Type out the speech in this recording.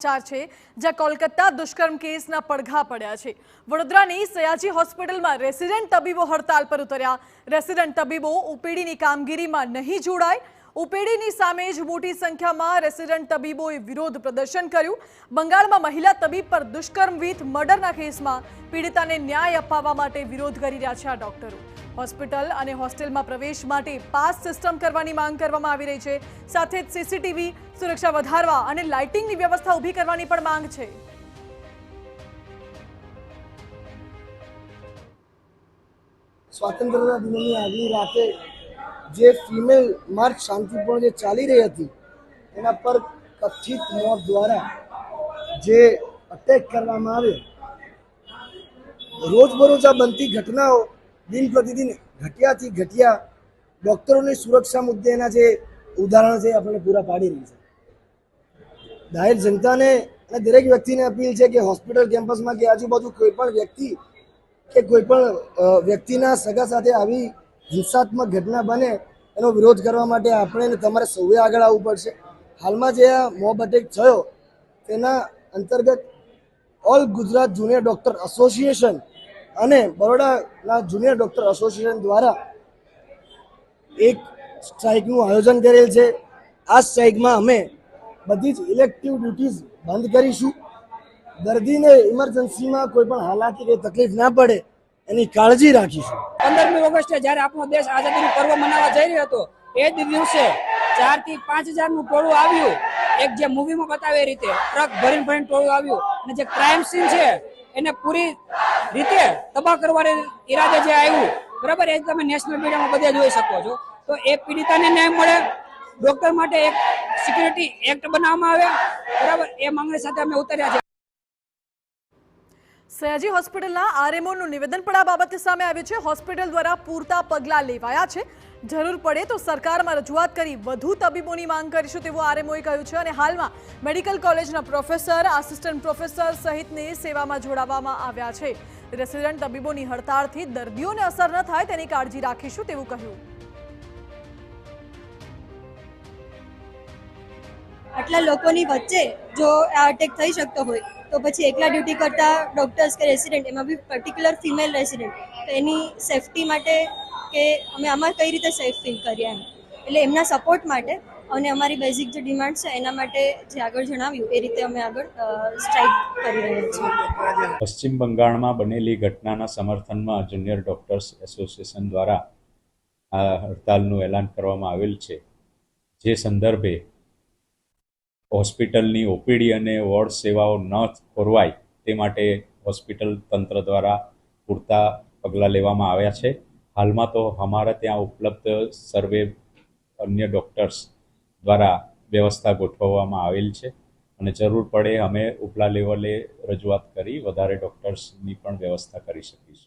ચાર છે જ્યાં કોલકાતા દુષ્કર્મ કેસના પડઘા પડ્યા છે। વડોદરાની સયાજી હોસ્પિટલમાં રેસિડેન્ટ તબીબો હડતાલ પર ઉતર્યા। રેસિડેન્ટ તબીબો ઓપીડીની કામગીરીમાં નહીં જોડાય। ઓપીડીની સામે જ મોટી સંખ્યામાં રેસિડેન્ટ તબીબોએ વિરોધ પ્રદર્શન કર્યું। બંગાળમાં મહિલા તબીબ પર દુષ્કર્મ વિથ મર્ડરના કેસમાં પીડિતાને ન્યાય અપાવવા માટે વિરોધ કરી રહ્યા છે આ ડોક્ટરો। હોસ્પિટલ અને હોસ્ટેલમાં પ્રવેશ માટે પાસ સિસ્ટમ કરવાની માંગ કરવામાં આવી રહી છે। સાથે જ સીસીટીવી સુરક્ષા વધારવા અને લાઇટિંગની વ્યવસ્થા ઊભી કરવાની પણ માંગ છે। સ્વાતંત્ર્યના દિનની આગલી રાતે જે ફિમેલ માર્ચ શાંતિપૂર્ણ જે ચાલી રહી હતી એના પર કથિત મોત દ્વારા જે અટેક કરવામાં આવ્યો, રોજબરોજ આ બનતી ઘટનાઓ દિન પ્રતિદિન ઘટ્યાથી ઘટ્યા ડૉક્ટરોની સુરક્ષા મુદ્દેના જે ઉદાહરણ છે આપણે પૂરા પાડી રહી છે। જાહેર જનતાને અને દરેક વ્યક્તિને અપીલ છે કે હોસ્પિટલ કેમ્પસમાં કે આજુબાજુ કોઈ પણ વ્યક્તિ કે કોઈ પણ વ્યક્તિના સગા સાથે આવી હિંસાત્મક ઘટના બને એનો વિરોધ કરવા માટે આપણે તમારે સૌએ આગળ આવવું પડશે। હાલમાં જે આ મોબ અટેક થયો તેના અંતર્ગત all Gujarat junior doctor association અને બરોડાના જુનિયર ડૉક્ટર એસોસિએશન દ્વારા એક સ્ટ્રાઇકનું આયોજન કરેલ છે। આ સ્ટ્રાઇકમાં અમે બધી જ ઇલેક્ટિવ ડ્યુટીઝ બંધ કરીશું। દર્દીને ઇમરજન્સીમાં કોઈ પણ હાલાકી કે તકલીફ ના પડે એની કાળજી રાખીશું। 15મી ઓગસ્ટે જ્યારે આપણો દેશ આઝાદીનું પર્વ મનાવવા જઈ રહ્યો હતો એ જ દિવસે 4 થી 5,000 નું ટોળું આવ્યું। એક જે મૂવીમાં બતાવે એ રીતે ટ્રક ભરીને ટોળું આવ્યું અને જે ક્રાઇમ સીન છે એને પૂરી રીતે તબાહ કરવાને ઈરાદે જે આવ્યું, બરાબર, એ તમે નેશનલ મીડિયામાં બધે જોઈ શકો છો। તો એ પીડિતાને ન્યાય મળે, ડોક્ટર માટે એક સિક્યુરિટી એક્ટ બનાવવામાં આવે, બરાબર, એ માંગણી સાથે અમે ઉતર્યા છે। સયાજી હોસ્પિટલના આરએમઓનું નિવેદન પણ આ બાબતે સામે આવ્યું છે। હોસ્પિટલ દ્વારા પૂરતા પગલાં લેવાયા છે, જરૂર પડે તો સરકારમાં રજૂઆત કરી વધુ તબીબોની માંગ કરીશું તેવું આરએમઓએ કહ્યું છે। અને હાલમાં મેડિકલ કોલેજના પ્રોફેસર, આસિસ્ટન્ટ પ્રોફેસર સહિતની સેવામાં જોડાવવામાં આવ્યા છે। રેસિડેન્ટ તબીબોની હડતાળથી દર્દીઓને અસર ન થાય તેની કાળજી રાખીશું તેવું કહ્યું। આટલા લોકોની વચ્ચે જો આ અટેક થઈ શકતો હોય તો પછી એકલા ડ્યુટી કરતા ડૉક્ટર્સ કે રેસિડેન્ટ, એમાં બી પર્ટિક્યુલર ફિમેલ રેસિડેન્ટ, તો એની સેફટી માટે કે અમે આમાં કઈ રીતે સેફ ફીલ કરીએ એમ, એટલે એમના સપોર્ટ માટે અને અમારી બેઝિક જે ડિમાન્ડ છે એના માટે જે આગળ જણાવ્યું એ રીતે અમે આગળ સ્ટ્રાઇક કરી રહ્યા છીએ। પશ્ચિમ બંગાળમાં બનેલી ઘટનાના સમર્થનમાં જુનિયર ડૉક્ટર્સ એસોસિએશન દ્વારા આ હડતાલનું એલાન કરવામાં આવેલ છે। જે સંદર્ભે હોસ્પિટલની ઓપીડી અને વોર્ડ સેવાઓ ન ખોરવાય તે માટે હોસ્પિટલ તંત્ર દ્વારા પૂરતા પગલાં લેવામાં આવ્યા છે। હાલમાં તો અમારા ત્યાં ઉપલબ્ધ સર્વે અન્ય ડૉક્ટર્સ દ્વારા વ્યવસ્થા ગોઠવવામાં આવેલ છે અને જરૂર પડે અમે ઉપલા લેવલે રજૂઆત કરી વધારે ડૉક્ટર્સની પણ વ્યવસ્થા કરી શકીશું।